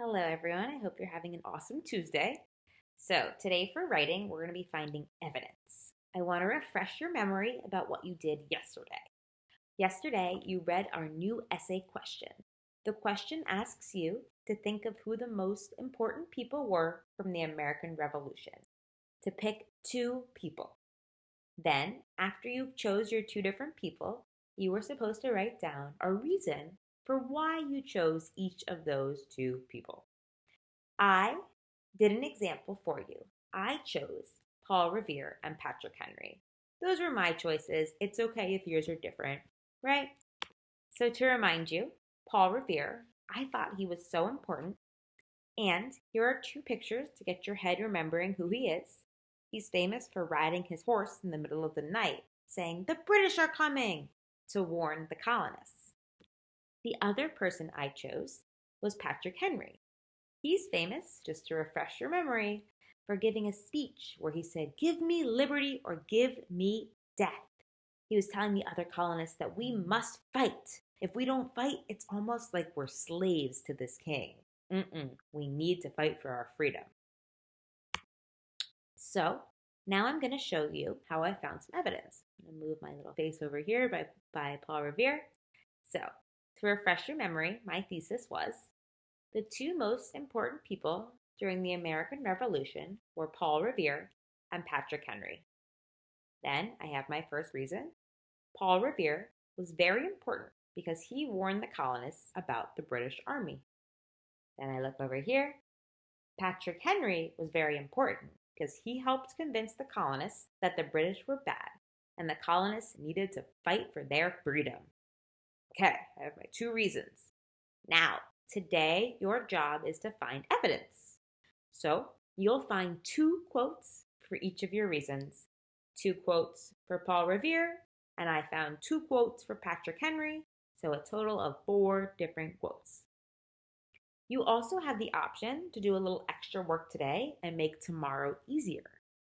Hello, everyone. I hope you're having an awesome Tuesday. So, today for writing, we're going to be finding evidence. I want to refresh your memory about what you did yesterday. Yesterday, you read our new essay question. The question asks you to think of who the most important people were from the American Revolution, to pick two people. Then, after you chose your two different people, you were supposed to write down a reason for why you chose each of those two people. I did an example for you. I chose Paul Revere and Patrick Henry. Those were my choices. It's okay if yours are different, right? So, to remind you, Paul Revere, I thought he was so important. And here are two pictures to get your head remembering who he is. He's famous for riding his horse in the middle of the night, saying, "The British are coming," to warn the colonists. The other person I chose was Patrick Henry. He's famous, just to refresh your memory, for giving a speech where he said, "Give me liberty or give me death." He was telling the other colonists that we must fight. If we don't fight, it's almost like we're slaves to this king. We need to fight for our freedom. So now I'm going to show you how I found some evidence. I'm going to move my little face over here by Paul Revere. So to refresh your memory, my thesis was the two most important people during the American Revolution were Paul Revere and Patrick Henry. Then I have my first reason. Paul Revere was very important because he warned the colonists about the British Army. Then I look over here. Patrick Henry was very important because he helped convince the colonists that the British were bad and the colonists needed to fight for their freedom. Okay, I have my two reasons. Now, today your job is to find evidence. So you'll find two quotes for each of your reasons. Two quotes for Paul Revere, and I found two quotes for Patrick Henry, so a total of four different quotes. You also have the option to do a little extra work today and make tomorrow easier.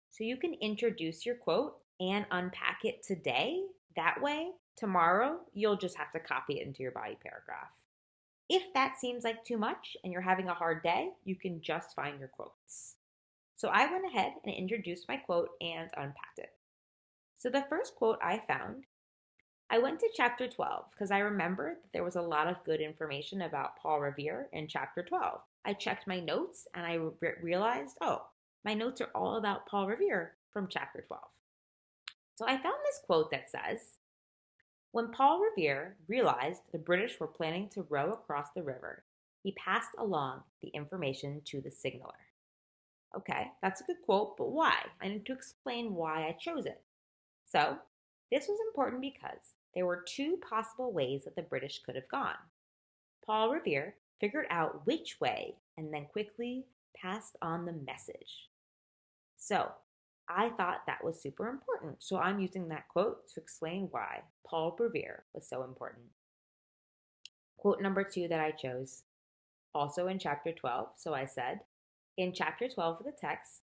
So you can introduce your quote and unpack it today. That way, tomorrow, you'll just have to copy it into your body paragraph. If that seems like too much and you're having a hard day, you can just find your quotes. So I went ahead and introduced my quote and unpacked it. So the first quote I found, I went to chapter 12 because I remembered that there was a lot of good information about Paul Revere in chapter 12. I checked my notes and I realized, oh, my notes are all about Paul Revere from chapter 12. So I found this quote that says, when Paul Revere realized the British were planning to row across the river, he passed along the information to the signaler. Okay, that's a good quote, but why? I need to explain why I chose it. So, this was important because there were two possible ways that the British could have gone. Paul Revere figured out which way and then quickly passed on the message. So, I thought that was super important. So, I'm using that quote to explain why Paul Revere was so important. Quote number two that I chose, also in chapter 12. So, I said, in chapter 12 of the text,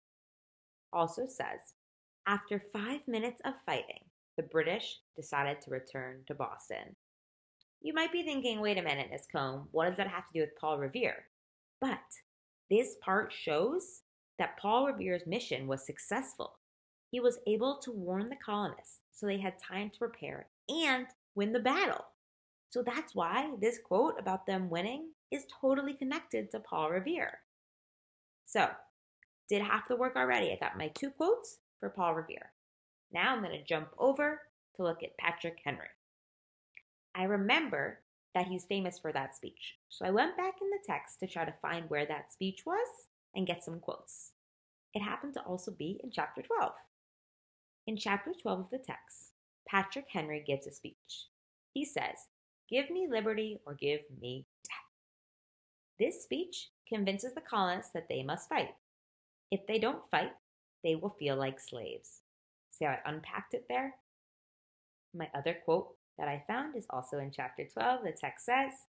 also says, after 5 minutes of fighting, the British decided to return to Boston. You might be thinking, wait a minute, Miss Combe, what does that have to do with Paul Revere? But this part shows that Paul Revere's mission was successful. He was able to warn the colonists so they had time to prepare and win the battle. So that's why this quote about them winning is totally connected to Paul Revere. So, did half the work already. I got my two quotes for Paul Revere. Now I'm going to jump over to look at Patrick Henry. I remember that he's famous for that speech. So I went back in the text to try to find where that speech was and get some quotes. It happened to also be in chapter 12. In chapter 12 of the text, Patrick Henry gives a speech. He says, "Give me liberty or give me death." This speech convinces the colonists that they must fight. If they don't fight, they will feel like slaves. See how I unpacked it there? My other quote that I found is also in chapter 12. The text says,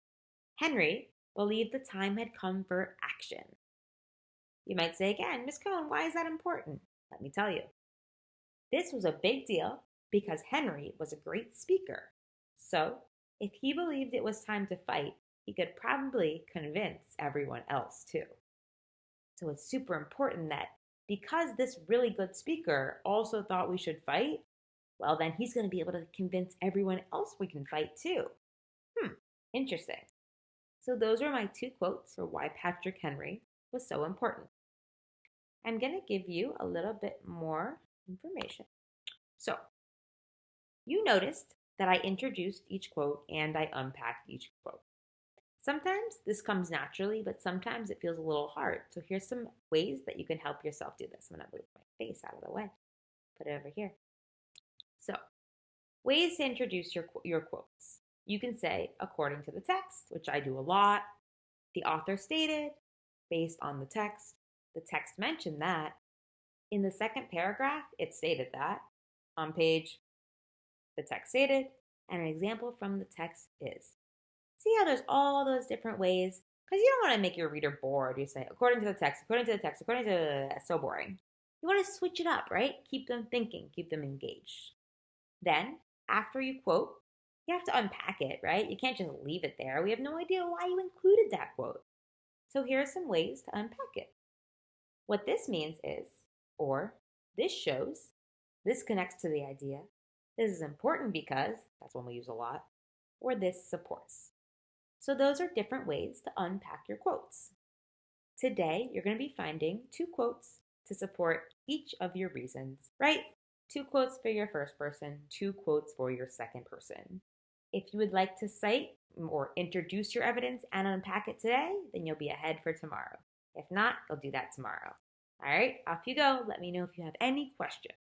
Henry believed the time had come for action. You might say again, Miss Cohn, why is that important? Let me tell you. This was a big deal because Henry was a great speaker. So, if he believed it was time to fight, he could probably convince everyone else too. So it's super important that because this really good speaker also thought we should fight, well, then he's going to be able to convince everyone else we can fight too. Interesting. So those are my two quotes for why Patrick Henry was so important. I'm going to give you a little bit more information. So you noticed that I introduced each quote and I unpacked each quote. Sometimes this comes naturally, but sometimes it feels a little hard. So here's some ways that you can help yourself do this. I'm going to move my face out of the way. Put it over here. So, ways to introduce your quotes. You can say, according to the text, which I do a lot. The author stated, based on the text. The text mentioned that. In the second paragraph, it stated that. On page, the text stated, and an example from the text is. See how there's all those different ways? Because you don't want to make your reader bored. You say, according to the text, according to the text, according to the... So boring. You want to switch it up, right? Keep them thinking, keep them engaged. Then, after you quote, you have to unpack it, right? You can't just leave it there. We have no idea why you included that quote. So here are some ways to unpack it. What this means is, or this shows, this connects to the idea, this is important because, that's one we use a lot, or this supports. So those are different ways to unpack your quotes. Today, you're going to be finding 2 quotes to support each of your reasons, right? 2 quotes for your first person, 2 quotes for your second person. If you would like to cite or introduce your evidence and unpack it today, then you'll be ahead for tomorrow. If not, you'll do that tomorrow. All right, off you go. Let me know if you have any questions.